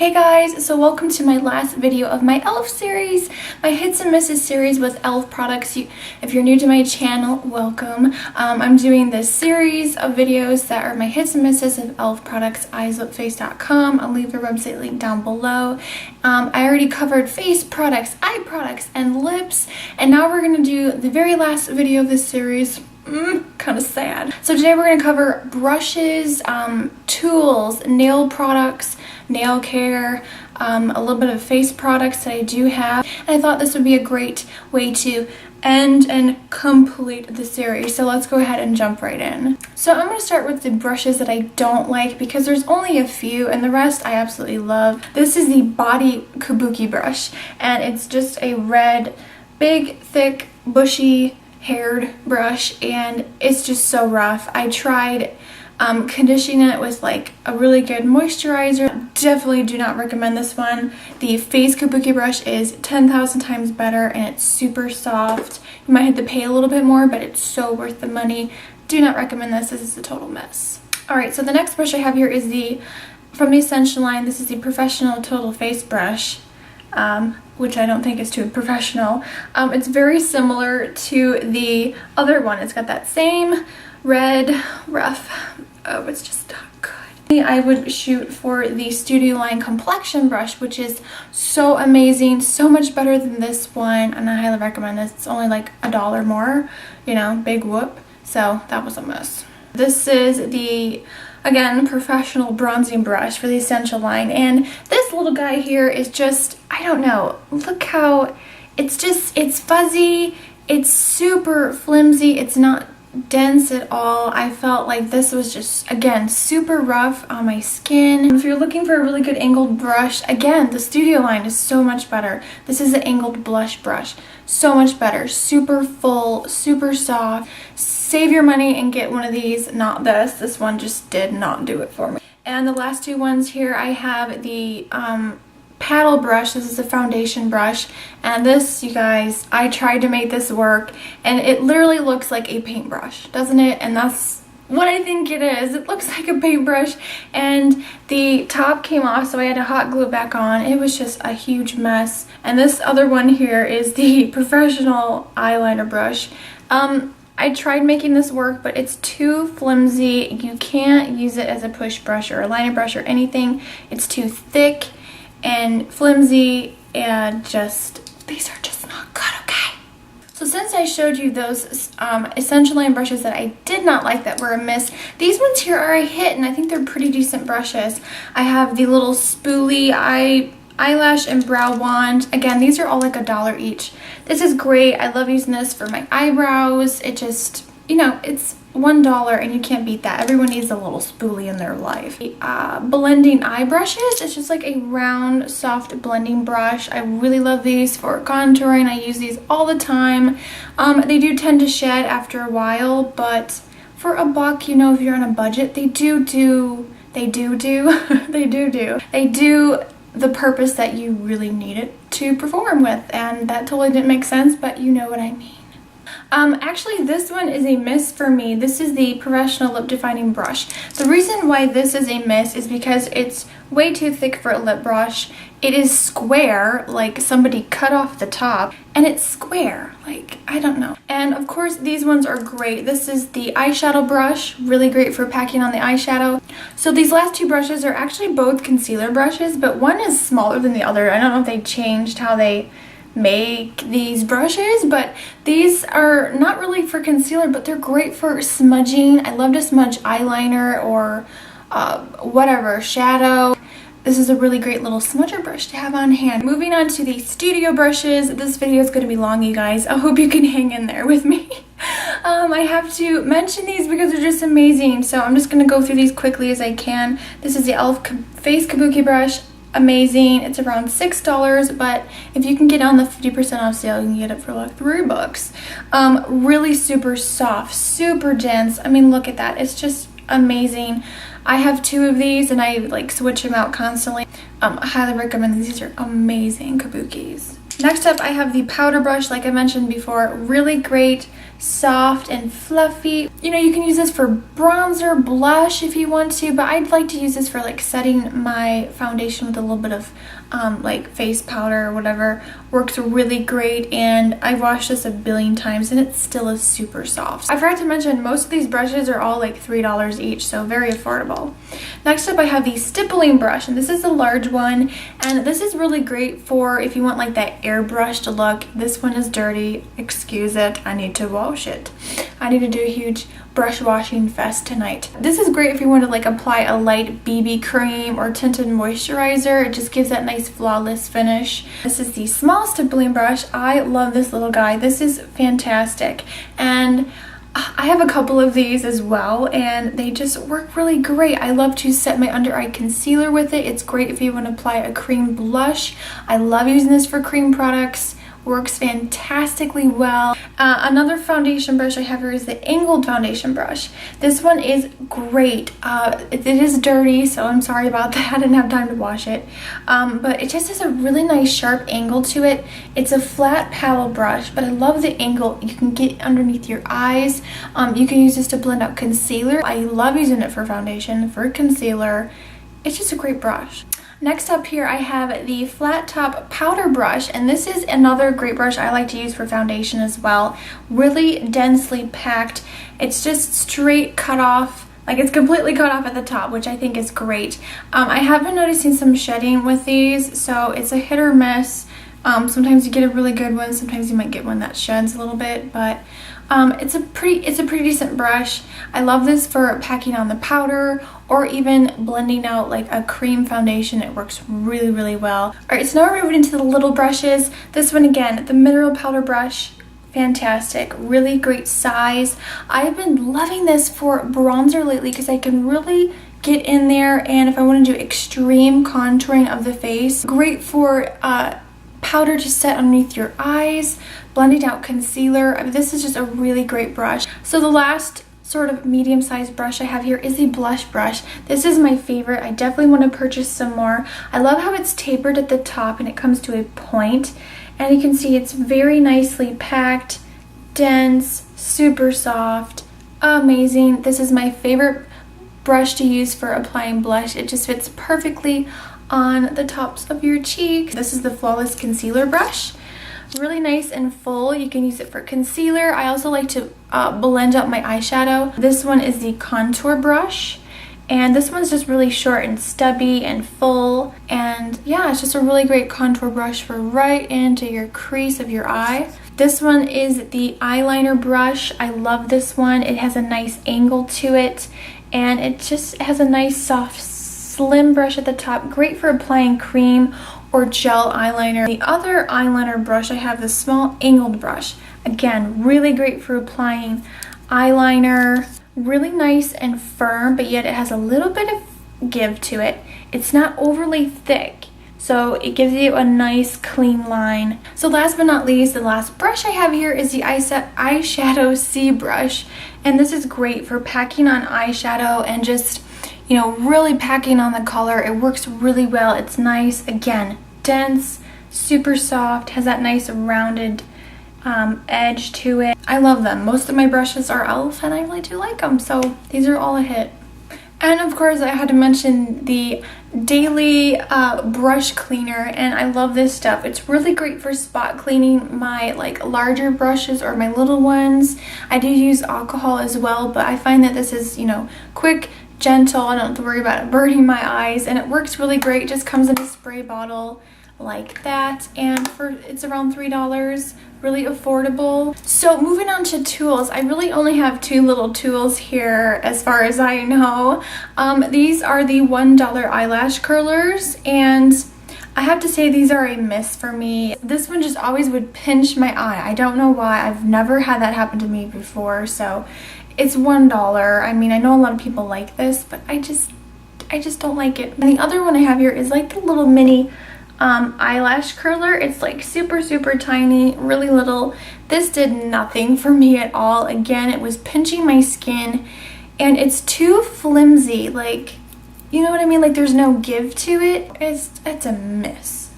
Hey guys, so welcome to my last video of my e.l.f. series, my hits and misses series with e.l.f. products. If you're new to my channel, welcome. I'm doing this series of videos that are my hits and misses of e.l.f. products, eyeslookface.com. I'll leave their website link down below. I already covered face products, eye products, and lips, and now we're going to do the very last video of this series. Kind of sad. So today we're going to cover brushes, tools, nail products, nail care, a little bit of face products that I do have. And I thought this would be a great way to end and complete the series. So let's go ahead and jump right in. So I'm going to start with the brushes that I don't like because there's only a few and the rest I absolutely love. This is the Body Kabuki brush, and it's just a red, big, thick, bushy haired brush, and it's just so rough. I tried conditioning it with like a really good moisturizer. Definitely do not recommend this one. The Face Kabuki brush is 10,000 times better, and it's super soft. You might have to pay a little bit more, but it's so worth the money. Do not recommend this. This is a total mess. Alright, so the next brush I have here is from the Essential line. This is the Professional Total Face Brush. Which I don't think is too professional. It's very similar to the other one. It's got that same red, rough, it's just not good. I would shoot for the Studio Line Complexion brush, which is so amazing, so much better than this one, and I highly recommend this. It's only like $1 more, you know, big whoop. So that was a mess. This is the, again, professional bronzing brush for the Essential line, and this little guy here is just, I don't know, look how it's fuzzy, it's super flimsy, it's not dense at all. I felt like this was just, again, super rough on my skin. If you're looking for a really good angled brush, again, the Studio line is so much better. This is an angled blush brush, so much better, super full, super soft. Save your money and get one of these, not this. This one just did not do it for me. And the last two ones here, I have the paddle brush. This is a foundation brush, and this, you guys, I tried to make this work, and it literally looks like a paintbrush, doesn't it? And that's what I think it is. It looks like a paintbrush, and the top came off, so I had to hot glue it back on. It was just a huge mess. And this other one here is the Professional eyeliner brush. I tried making this work, but it's too flimsy. You can't use it as a push brush or a liner brush or anything. It's too thick and flimsy, and these are just not good, okay? So since I showed you those Essential line brushes that I did not like, that were a miss, these ones here are a hit, and I think they're pretty decent brushes. I have the little spoolie eyelash and brow wand. Again, these are all like $1 each. This is great. I love using this for my eyebrows. It just, you know, it's $1 and you can't beat that. Everyone needs a little spoolie in their life. Blending eye brushes. It's just like a round, soft blending brush. I really love these for contouring. I use these all the time. They do tend to shed after a while, but for $1, you know, if you're on a budget, they do the purpose that you really need it to perform with, and that totally didn't make sense, but you know what I mean. Actually, this one is a miss for me. This is the Professional Lip Defining Brush. The reason why this is a miss is because it's way too thick for a lip brush. It is square, like somebody cut off the top, and it's square, like, I don't know. And of course, these ones are great. This is the eyeshadow brush, really great for packing on the eyeshadow. So these last two brushes are actually both concealer brushes, but one is smaller than the other. I don't know if they changed how they make these brushes, but these are not really for concealer, but they're great for smudging. I love to smudge eyeliner or whatever, shadow. This is a really great little smudger brush to have on hand. Moving on to the studio brushes. This video is going to be long, you guys. I hope you can hang in there with me. I have to mention these because they're just amazing, so I'm just going to go through these quickly as I can. This is the e.l.f. Face Kabuki brush. Amazing. It's around $6, but if you can get on the 50% off sale, you can get it for like $3. Really super soft, super dense. I mean, look at that. It's just amazing. I have two of these and I like switch them out constantly. I highly recommend these. These are amazing kabukis. Next up, I have the powder brush, like I mentioned before. Really great soft and fluffy. You know, you can use this for bronzer, blush if you want to, but I'd like to use this for like setting my foundation with a little bit of like face powder or whatever. Works really great, and I've washed this a billion times and it still is super soft. I forgot to mention, most of these brushes are all like $3 each, so very affordable. Next up, I have the stippling brush, and this is a large one, and this is really great for if you want like that airbrushed look. This one is dirty, excuse it, I need to wash it. I need to do a huge brush washing fest tonight. This is great if you want to like apply a light BB cream or tinted moisturizer. It just gives that nice flawless finish. This is the small stippling brush. I love this little guy. This is fantastic, and I have a couple of these as well, and they just work really great. I love to set my under eye concealer with it. It's great if you want to apply a cream blush. I love using this for cream products. Works fantastically well. Another foundation brush I have here is the angled foundation brush. This one is great. It is dirty, so I'm sorry about that. I didn't have time to wash it. But it just has a really nice sharp angle to it. It's a flat paddle brush, but I love the angle. You can get underneath your eyes. You can use this to blend out concealer. I love using it for foundation, for concealer. It's just a great brush. Next up here, I have the flat top powder brush, and this is another great brush I like to use for foundation as well. Really densely packed. It's just straight cut off, like it's completely cut off at the top, which I think is great. I have been noticing some shedding with these, so it's a hit or miss. Sometimes you get a really good one, sometimes you might get one that sheds a little bit, but it's a pretty decent brush. I love this for packing on the powder or even blending out like a cream foundation. It works really, really well. Alright, so now we're moving into the little brushes. This one again, the mineral powder brush. Fantastic, really great size. I've been loving this for bronzer lately because I can really get in there, and if I want to do extreme contouring of the face, great for powder to set underneath your eyes, blending out concealer. I mean, this is just a really great brush. So the last sort of medium-sized brush I have here is the blush brush. This is my favorite. I definitely want to purchase some more. I love how it's tapered at the top and it comes to a point, and you can see it's very nicely packed, dense, super soft, amazing. This is my favorite brush to use for applying blush. It just fits perfectly on the tops of your cheeks. This is the Flawless Concealer brush. Really nice and full. You can use it for concealer. I also like to blend out my eyeshadow. This one is the contour brush, and this one's just really short and stubby and full, and yeah, it's just a really great contour brush for right into your crease of your eye. This one is the eyeliner brush. I love this one. It has a nice angle to it, and it just has a nice soft slim brush at the top. Great for applying cream or gel eyeliner. The other eyeliner brush I have, the small angled brush. Again, really great for applying eyeliner. Really nice and firm, but yet it has a little bit of give to it. It's not overly thick, so it gives you a nice clean line. So last but not least, the last brush I have here is the eyeshadow C brush, and this is great for packing on eyeshadow and just, you know, really packing on the color. It works really well. It's nice, again, dense, super soft, has that nice rounded edge to it. I love them. Most of my brushes are e.l.f. and I really do like them, so these are all a hit. And of course I had to mention the daily brush cleaner, and I love this stuff. It's really great for spot cleaning my like larger brushes or my little ones. I do use alcohol as well, but I find that this is, you know, quick, gentle. I don't have to worry about it burning my eyes, and it works really great. It just comes in a spray bottle like that, and it's around $3, really affordable. So moving on to tools, I really only have two little tools here as far as I know. These are the $1 eyelash curlers, and I have to say these are a miss for me. This one just always would pinch my eye. I don't know why. I've never had that happen to me before, so it's $1. I mean, I know a lot of people like this, but I just don't like it. And the other one I have here is like the little mini eyelash curler. It's like super tiny, really little. This did nothing for me at all. Again, it was pinching my skin, and it's too flimsy. Like, you know what I mean? Like, there's no give to it. It's a miss.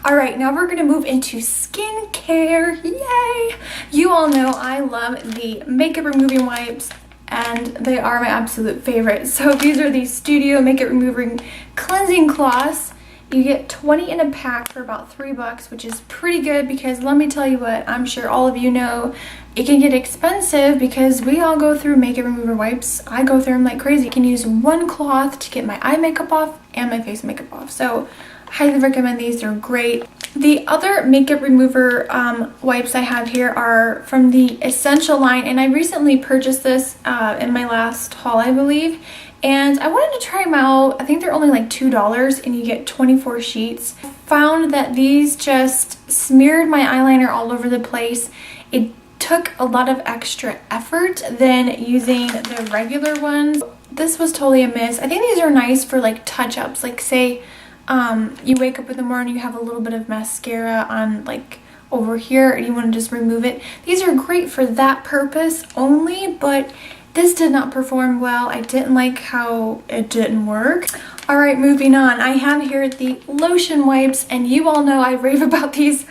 All right, now we're gonna move into skincare. Yay! You all know I love the makeup removing wipes, and they are my absolute favorite. So these are the Studio Makeup Removing Cleansing Cloths. You get 20 in a pack for about $3, which is pretty good because let me tell you what, I'm sure all of you know it can get expensive because we all go through makeup remover wipes. I go through them like crazy. I can use one cloth to get my eye makeup off and my face makeup off. So highly recommend these, they're great. The other makeup remover wipes I have here are from the Essential line, and I recently purchased this in my last haul, I believe. And I wanted to try them out. I think they're only like $2 and you get 24 sheets. I found that these just smeared my eyeliner all over the place. It took a lot of extra effort than using the regular ones. This was totally a miss. I think these are nice for like touch-ups. Like say you wake up in the morning, you have a little bit of mascara on like over here and you want to just remove it. These are great for that purpose only, but this did not perform well. I didn't like how it didn't work. All right, moving on. I have here the lotion wipes, and you all know I rave about these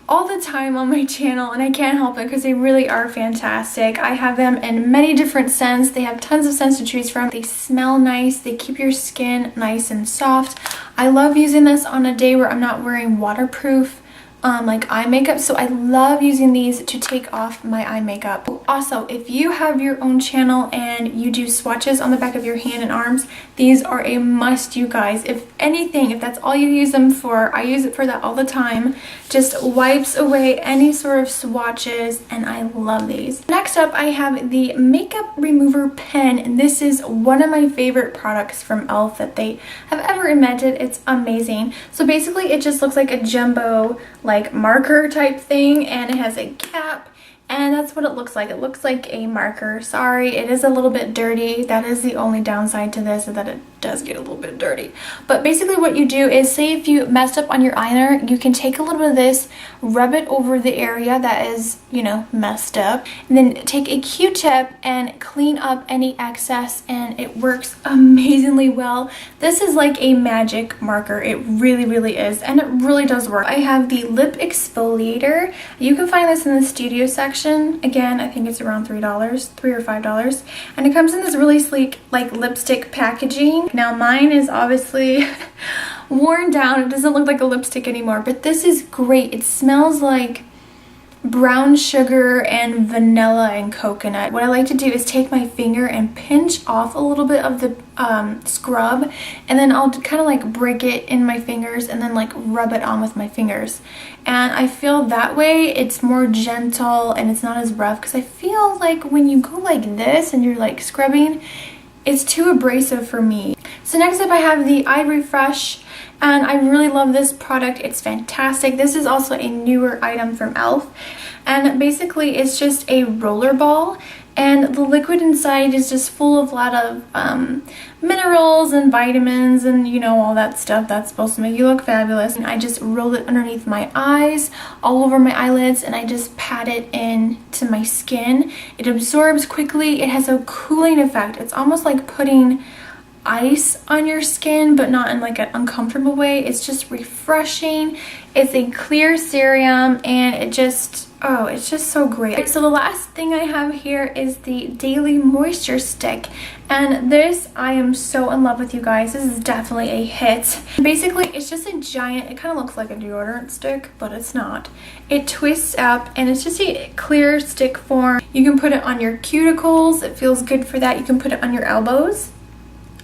all the time on my channel, and I can't help it because they really are fantastic. I have them in many different scents. They have tons of scents to choose from. They smell nice. They keep your skin nice and soft. I love using this on a day where I'm not wearing waterproof like eye makeup, so I love using these to take off my eye makeup. Also, if you have your own channel and you do swatches on the back of your hand and arms, these are a must, you guys. If anything, if that's all you use them for, I use it for that all the time. Just wipes away any sort of swatches, and I love these. Next up, I have the makeup remover pen, and this is one of my favorite products from e.l.f. that they have ever invented. It's amazing. So basically, it just looks like a jumbo like marker type thing, and it has a cap, and that's what it looks like. It looks like a marker. Sorry, it is a little bit dirty. That is the only downside to this, is that it does get a little bit dirty. But basically what you do is, say if you messed up on your eyeliner, you can take a little bit of this, rub it over the area that is, you know, messed up, and then take a Q-tip and clean up any excess, and it works amazingly well. This is like a magic marker. It really, really is, and it really does work. I have the lip exfoliator. You can find this in the Studio section. Again, I think it's around $3 or $5, and it comes in this really sleek like lipstick packaging. Now mine is obviously worn down. It doesn't look like a lipstick anymore, but this is great. It smells like brown sugar and vanilla and coconut. What I like to do is take my finger and pinch off a little bit of the scrub, and then I'll kind of like break it in my fingers and then like rub it on with my fingers. And I feel that way it's more gentle and it's not as rough, because I feel like when you go like this and you're like scrubbing, it's too abrasive for me. So next up I have the Eye Refresh, and I really love this product. It's fantastic. This is also a newer item from e.l.f. and basically it's just a roller ball, and the liquid inside is just full of a lot of minerals and vitamins and, you know, all that stuff that's supposed to make you look fabulous. And I just roll it underneath my eyes, all over my eyelids, and I just pat it into my skin. It absorbs quickly. It has a cooling effect. It's almost like putting ice on your skin, but not in like an uncomfortable way. It's just refreshing. It's a clear serum, and it just, oh, it's just so great. So the last thing I have here is the Daily Moisture Stick, and this, I am so in love with, you guys. This is definitely a hit. Basically, it's just a giant, it kind of looks like a deodorant stick, but it's not. It twists up, and it's just a clear stick form. You can put it on your cuticles. It feels good for that. You can put it on your elbows.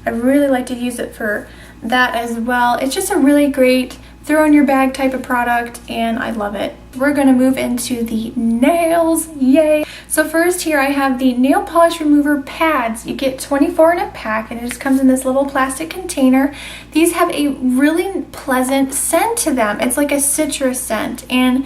I really like to use it for that as well. It's just a really great throw in your bag type of product, and I love it. We're gonna move into the nails, yay! So first here I have the nail polish remover pads. You get 24 in a pack, and it just comes in this little plastic container. These have a really pleasant scent to them. It's like a citrus scent, and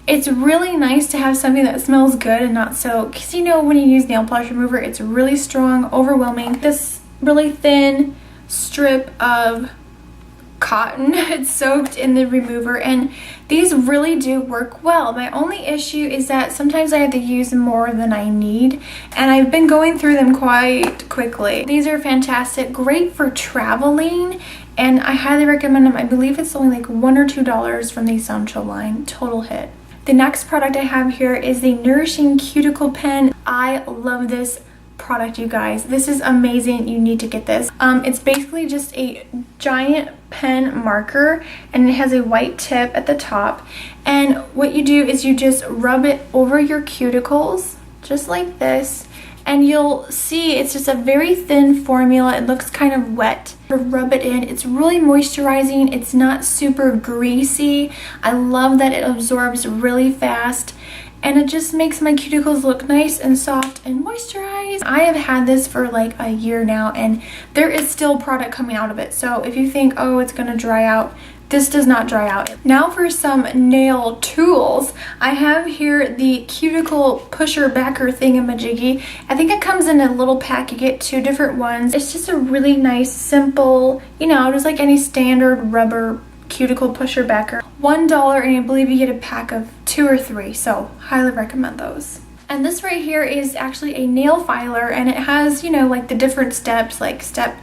it's really nice to have something that smells good and not so, because you know when you use nail polish remover, it's really strong, overwhelming. This really thin strip of cotton, it's soaked in the remover, and these really do work well. My only issue is that sometimes I have to use more than I need, and I've been going through them quite quickly. These are fantastic, great for traveling, and I highly recommend them. I believe it's only like $1 or $2 from the Essential line. Total hit. The next product I have here is the Nourishing Cuticle Pen. I love this product, you guys. This is amazing. You need to get this. It's basically just a giant pen marker, and it has a white tip at the top, and what you do is you just rub it over your cuticles just like this, and you'll see it's just a very thin formula. It looks kind of wet. Rub it in. It's really moisturizing. It's not super greasy. I love that it absorbs really fast, and it just makes my cuticles look nice and soft and moisturized. I have had this for like a year now, and there is still product coming out of it. So if you think, oh, it's gonna dry out, this does not dry out. Now for some nail tools. I have here the cuticle pusher backer thingamajiggy. I think it comes in a little pack. You get 2 different ones. It's just a really nice, simple, you know, just like any standard rubber cuticle pusher backer. $1, and I believe you get a pack of 2 or 3, so highly recommend those. And this right here is actually a nail filer, and it has, you know, like the different steps. Like step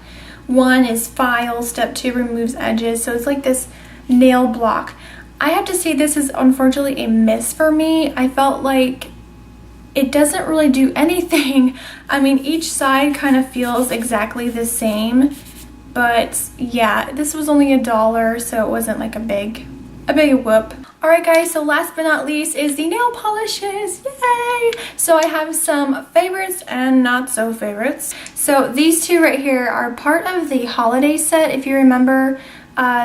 1 is file, step 2 removes edges, so it's like this nail block. I have to say this is unfortunately a miss for me. I felt like it doesn't really do anything. I mean, each side kind of feels exactly the same. But yeah, this was only $1, so it wasn't like a big whoop. Alright guys, so last but not least is the nail polishes. Yay! So I have some favorites and not so favorites. So these 2 right here are part of the holiday set. If you remember,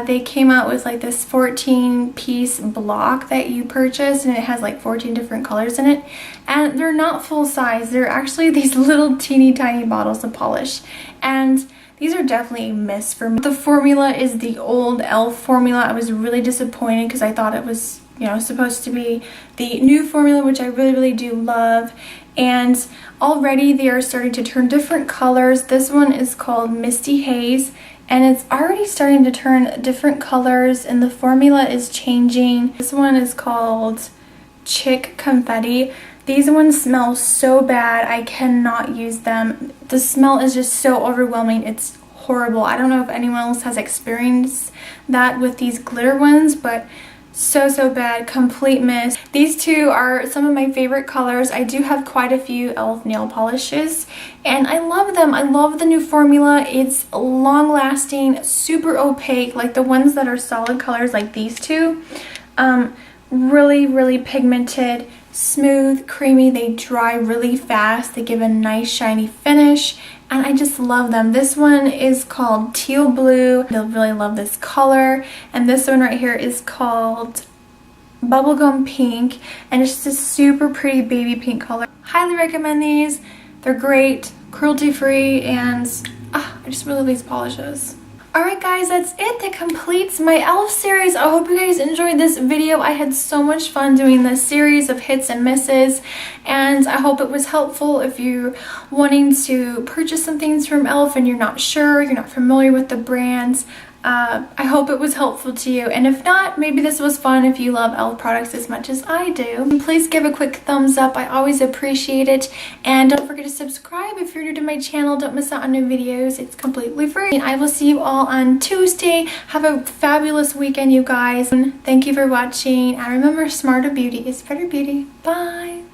they came out with like this 14-piece block that you purchase, and it has like 14 different colors in it. And they're not full size. They're actually these little teeny tiny bottles of polish. And these are definitely a miss for me. The formula is the old e.l.f. formula. I was really disappointed because I thought it was, you know, supposed to be the new formula, which I really do love. And already they are starting to turn different colors. This one is called Misty Haze, and it's already starting to turn different colors, and the formula is changing. This one is called Chick Confetti. These ones smell so bad. I cannot use them. The smell is just so overwhelming. It's horrible. I don't know if anyone else has experienced that with these glitter ones, but so bad. Complete miss. These 2 are some of my favorite colors. I do have quite a few e.l.f. nail polishes, and I love them. I love the new formula. It's long lasting, super opaque, like the ones that are solid colors like these 2. Really pigmented, smooth, creamy. They dry really fast. They give a nice shiny finish, and I just love them. This one is called Teal Blue. You'll really love this color. And this one right here is called Bubblegum Pink, and it's just a super pretty baby pink color. Highly recommend these. They're great, cruelty free, and I just really love these polishes. Alright guys, that's it. That completes my e.l.f. series. I hope you guys enjoyed this video. I had so much fun doing this series of hits and misses, and I hope it was helpful if you're wanting to purchase some things from e.l.f. and you're not sure, you're not familiar with the brands. I hope it was helpful to you, and if not, maybe this was fun if you love e.l.f. products as much as I do. Please give a quick thumbs up. I always appreciate it, and don't forget to subscribe if you're new to my channel. Don't miss out on new videos. It's completely free. And I will see you all on Tuesday. Have a fabulous weekend, you guys. Thank you for watching, and remember, smarter beauty is better beauty. Bye!